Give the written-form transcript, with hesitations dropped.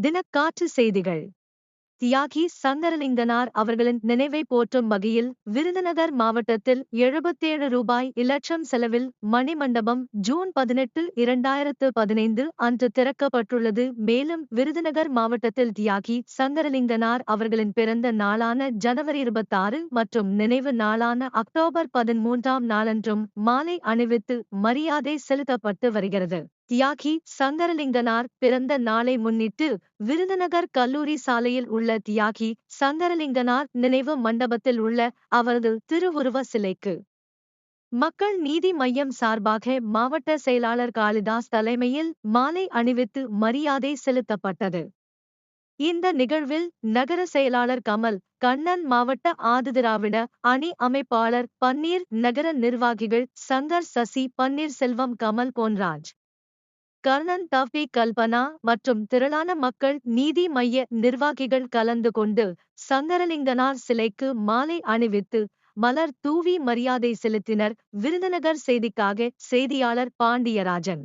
தினக்காற்று செய்திகள். தியாகி சங்கரலிங்கனார் அவர்களின் நினைவை போற்றும் வகையில் விருதுநகர் மாவட்டத்தில் ரூபாய் 77 இலட்சம் செலவில் மணிமண்டபம் ஜூன் 18, 2015 அன்று திறக்கப்பட்டுள்ளது. மேலும் விருதுநகர் மாவட்டத்தில் தியாகி சங்கரலிங்கனார் அவர்களின் பிறந்த நாளான ஜனவரி 26 மற்றும் நினைவு நாளான அக்டோபர் 13ஆம் நாளன்றும் மாலை அணிவித்து மரியாதை செலுத்தப்பட்டு வருகிறது. தியாகி சங்கரலிங்கனார் பிறந்த நாளை முன்னிட்டு விருதுநகர் கல்லூரி சாலையில் உள்ள தியாகி சங்கரலிங்கனார் நினைவு மண்டபத்தில் உள்ள அவரது திருவுருவ சிலைக்கு மக்கள் நீதி மய்யம் சார்பாக மாவட்ட செயலாளர் காளிதாஸ் தலைமையில் மாலை அணிவித்து மரியாதை செலுத்தப்பட்டது. இந்த நிகழ்வில் நகர செயலாளர் கமல் கண்ணன், மாவட்ட ஆதிதிராவிட அணி அமைப்பாளர் பன்னீர், நகர நிர்வாகிகள் சங்கர், சசி, பன்னீர்செல்வம், கமல், பொன்ராஜ், கர்ணன், தவ்ஃபீக், கல்பனா மற்றும் திரளான மக்கள் நீதி மய்ய நிர்வாகிகள் கலந்து கொண்டு சங்கரலிங்கனார் சிலைக்கு மாலை அணிவித்து மலர் தூவி மரியாதை செலுத்தினர். விருதுநகர் செய்திக்காக செய்தியாளர் பாண்டியராஜன்.